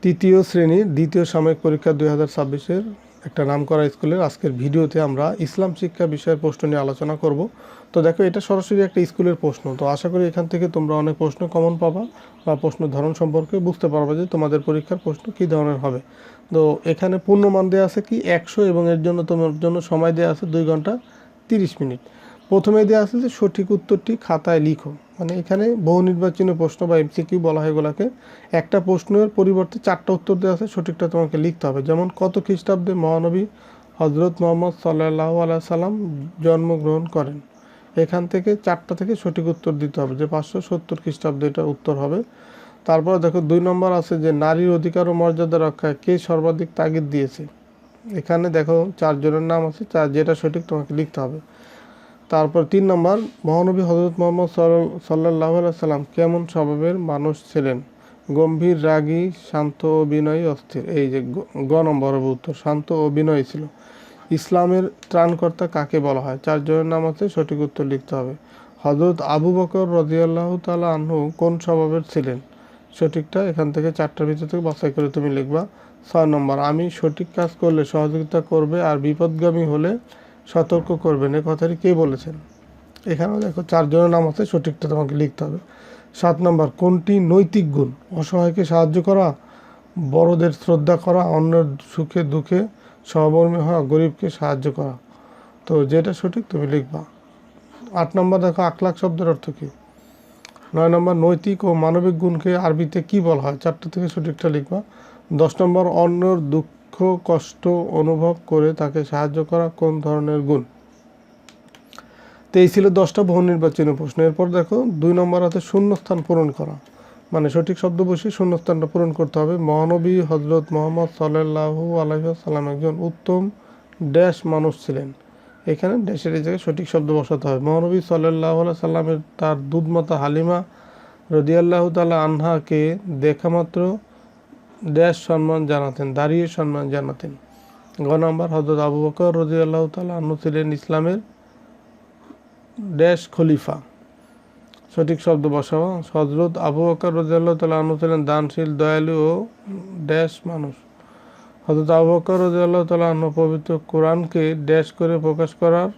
তৃতীয় শ্রেণীর দ্বিতীয় সাময়িক পরীক্ষা 2026-এর একটা নামকরা স্কুলের আজকের ভিডিওতে আমরা ইসলাম শিক্ষা বিষয়ের প্রশ্ন নিয়ে আলোচনা করব। তো দেখো, এটা সরাসরি একটা স্কুলের প্রশ্ন। তো আশা করি এখান থেকে তোমরা অনেক প্রশ্ন কমন পাবা বা প্রশ্ন ধরন সম্পর্কে বুঝতে পারবা যে তোমাদের পরীক্ষার প্রশ্ন কী ধরনের হবে। তো এখানে পূর্ণমান দেওয়া আছে কি 100 এবং এর জন্য তোমার জন্য সময় দেওয়া আছে 2 ঘন্টা 30 মিনিট। প্রথমে দেওয়া আছে যে সঠিক উত্তরটি খাতায় লিখো। মানে এখানে বহু নির্বাচনী প্রশ্ন বা এমসিকিউ বলা হয় এগুলাকে। একটা প্রশ্নের পরিবর্তে 4টা উত্তর দেওয়া আছে, সঠিকটা তোমাকে লিখতে হবে। যেমন কত খ্রিস্টাব্দে মহানবী হজরত মোহাম্মদ সাল্লাল্লাহু আলাইহি সাল্লাম জন্মগ্রহণ করেন। এখান থেকে 4টা থেকে সঠিক উত্তর দিতে হবে, যে 570 খ্রিস্টাব্দে এটা উত্তর হবে। তারপর দেখো 2 নম্বর আছে যে নারীর অধিকার ও মর্যাদা রক্ষায় কে সর্বাধিক তাগিদ দিয়েছে। এখানে দেখো 4 জনের নাম আছে, যেটা সঠিক তোমাকে লিখতে হবে। তারপর 3 নম্বর, মহানবী হজরত মোহাম্মদ সাল্লাল্লাহু আলাইহি সাল্লাম কেমন স্বভাবের মানুষ ছিলেন। গম্ভীর, রাগী, শান্ত ও বিনয়ী, অস্থির। এই যে গ নম্বর উত্তর, শান্ত ও বিনয়ী ছিল। ইসলামের ত্রাণকর্তা কাকে বলা হয়। 4 জনের নাম আছে, সঠিক উত্তর লিখতে হবে। হজরত আবু বকর রাদিয়াল্লাহু তাআলা আনহু কোন স্বভাবের ছিলেন। সঠিকটা এখান থেকে 4টার ভিতর থেকে বাছাই করে তুমি লিখবা। 6 নম্বর, আমি সঠিক কাজ করলে সহযোগিতা করবে আর বিপদগামী হলে সতর্ক করবেন, এ কথাটি কে বলেছেন। এখানেও দেখো 4 জনের নাম আছে, সঠিকটা তোমাকে লিখতে হবে। 7 নম্বর, কোনটি নৈতিক গুণ। অসহায়কে সাহায্য করা, বড়দের শ্রদ্ধা করা, অন্যের সুখে দুঃখে সহমর্মী হওয়া, গরিবকে সাহায্য করা। তো যেটা সঠিক তুমি লিখবা। 8 নম্বর দেখো আখলাক শব্দের অর্থ কী। 9 নম্বর, নৈতিক ও মানবিক গুণকে আরবিতে কি বলা হয়। 4টা থেকে সঠিকটা লিখবা। 10 নম্বর, অন্যের দুঃখ কষ্ট অনুভব করে তাকে সাহায্য করা কোন ধরনের গুণ। তো এই ছিল 10টা বহু নির্বাচনী প্রশ্ন। এরপর দেখো 2 নম্বর আছে শূন্যস্থান পূরণ করা। মানে সঠিক শব্দ বসে শূন্যস্থানটা পূরণ করতে হবে। মহানবী হজরত মোহাম্মদ সাল্লাল্লাহু আলাইহি সাল্লাম একজন উত্তম ড্যাশ মানুষ ছিলেন। এখানে ড্যাশের এই জায়গায় সঠিক শব্দ বসাতে হবে। মহানবী সাল্লাল্লাহু আলাইহি সাল্লামের তার দুধমাতা হালিমা রাদিয়াল্লাহু তাআলা আনহাকে দেখা মাত্র ড্যাশ সম্মান জানাতেন, দাঁড়িয়ে সম্মান জানাতেন। গ নম্বর, হজরত আবু বকর রাদিয়াল্লাহু তাআলা আনহু ছিলেন ইসলামের ড্যাশ খলিফা। সঠিক শব্দ বসাও। হজরত আবু বকর রাদিয়াল্লাহু তাআলা আনহু ছিলেন দানশীল, দয়ালু ও ড্যাশ মানুষ। হজরত আবু বকর রাদিয়াল্লাহু তাআলা আনহু পবিত্র কোরআনকে ড্যাশ করে প্রকাশ করার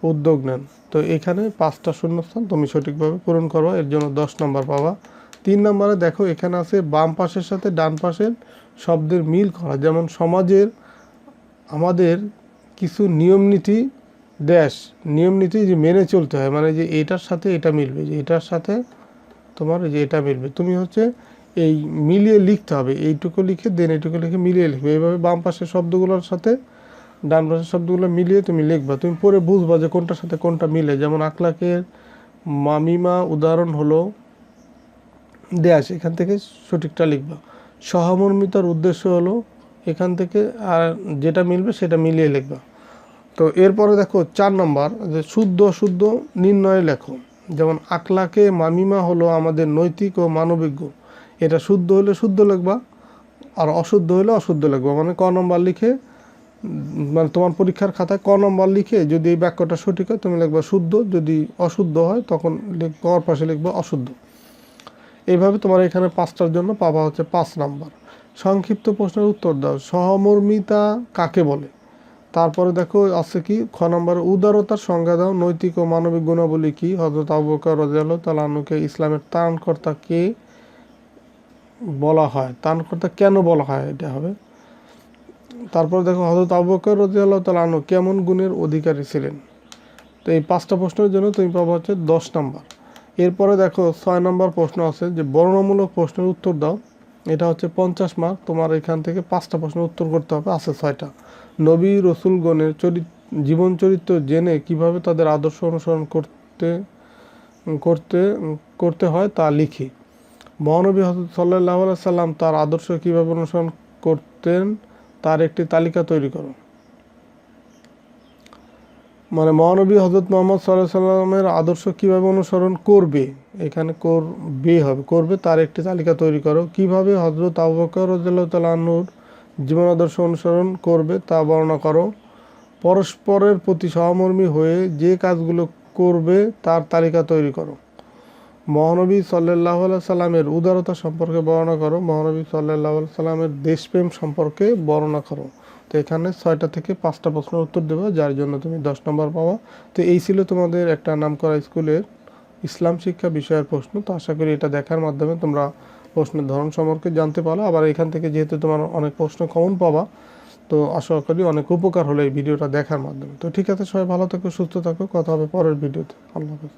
উদ্যোগ নেন। তো এখানে 5টা শূন্যস্থান তুমি সঠিকভাবে পূরণ করো, এর জন্য 10 নম্বর পাবা। 3 নম্বরে দেখো এখানে আছে বাম পাশের সাথে ডান পাশের শব্দের মিল করা। যেমন সমাজের আমাদের কিছু নিয়মনীতি ড্যাশ নিয়মনীতি যে মেনে চলতে হয়, মানে যে এটার সাথে এটা মিলবে, যে এটার সাথে তোমার যে এটা মিলবে, তুমি হচ্ছে এই মিলিয়ে লিখতে হবে। এইটুকু লিখে দেন এইটুকু লিখে মিলিয়ে লিখবে। এইভাবে বাম পাশের শব্দগুলোর সাথে ডান পাশের শব্দগুলো মিলিয়ে তুমি লিখবা। তুমি পরে বুঝবা যে কোনটার সাথে কোনটা মিলে। যেমন আখলাকের মামিমা উদাহরণ হলো ড্যাশ, এখান থেকে সঠিকটা লিখবা। সহমর্মিতার উদ্দেশ্য হলো এখান থেকে, আর যেটা মিলবে সেটা মিলিয়ে লিখবা। তো এরপরে দেখো 4 নম্বর, যে শুদ্ধ অশুদ্ধ নির্ণয়ে লেখো। যেমন আখলাকে মামিমা হলো আমাদের নৈতিক ও মানবিক গুণ। এটা শুদ্ধ হলে শুদ্ধ লিখবা, আর অশুদ্ধ হলে অশুদ্ধ লিখবা। মানে ক নম্বর লিখে, মানে তোমার পরীক্ষার খাতায় ক নম্বর লিখে যদি এই বাক্যটা সঠিক হয় তুমি লিখবা শুদ্ধ, যদি অশুদ্ধ হয় তখন কর পাশে লিখবা অশুদ্ধ। এইভাবে তোমার এখানে 5টার জন্য পাবা হচ্ছে 5 নম্বর। সংক্ষিপ্ত প্রশ্নের উত্তর দাও। সহমর্মিতা কাকে বলে। তারপরে দেখো আছে কি খ নম্বরে উদারতার সংজ্ঞা দাও। নৈতিক ও মানবিক গুণাবলী কি। হযরত আবু বকর রাদিয়াল্লাহু তাআলা আনহুকে ইসলামের ত্রাণকর্তা কে বলা হয়, ত্রাণকর্তা কেন বলা হয়, এটা হবে। তারপর দেখো হযরত আবু বকর রাদিয়াল্লাহু তাআলা আনহু কেমন গুণের অধিকারী ছিলেন। তো এই 5টা প্রশ্নের জন্য তুমি পাবো হচ্ছে 10 নম্বর। এরপরে দেখো 6 নম্বর প্রশ্ন আছে যে বর্ণনামূলক প্রশ্নের উত্তর দাও। এটা হচ্ছে 50 মার্ক। তোমার এখান থেকে 5টা প্রশ্নের উত্তর করতে হবে, আছে 6টা। নবী রসুলগণের জীবন চরিত্র জেনে কিভাবে তাদের আদর্শ অনুসরণ করতে হয় তা লিখি। মহানবী হযরত সাল্লাল্লাহু আলাইহি সাল্লাম তার আদর্শ কিভাবে অনুসরণ করতেন তার একটি তালিকা তৈরি করো। মানে মহানবী হযরত মুহাম্মদ সাল্লাল্লাহু আলাইহি সাল্লামের আদর্শ কিভাবে অনুসরণ করবে, এখানে করবে হবে, করবে তার একটি তালিকা তৈরি করো। কিভাবে হযরত আবু বকর রাদিয়াল্লাহু তাআলা আনহুর জীবন আদর্শ অনুসরণ করবে তা বর্ণনা করো। পরস্পরের প্রতি সহমর্মী হয়ে যে কাজগুলো করবে তার তালিকা তৈরি করো। মহানবী সাল্লাল্লাহু আলাইহি সাল্লামের উদারতা সম্পর্কে বর্ণনা করো। মহানবী সাল্লাল্লাহু আলাইহি সাল্লামের দেশপ্রেম সম্পর্কে বর্ণনা করো। তো এখানে 6টা থেকে 5টা প্রশ্নের উত্তর দেবে, যার জন্য তুমি 10 নম্বর পাওয়া। তো এই ছিল তোমাদের একটা নামকরা স্কুলের ইসলাম শিক্ষা বিষয়ের প্রশ্ন। তো আশা করি এটা দেখার মাধ্যমে তোমরা প্রশ্নের ধরন সম্পর্কে জানতে পারো। আবার এখান থেকে যেহেতু তোমার অনেক প্রশ্ন কমন পাবা, তো আশা করি অনেক উপকার হলো এই ভিডিওটা দেখার মাধ্যমে। তো ঠিক আছে, সবাই ভালো থাকো, সুস্থ থাকো, কথা হবে পরের ভিডিওতে। আল্লাহ হাফেজ।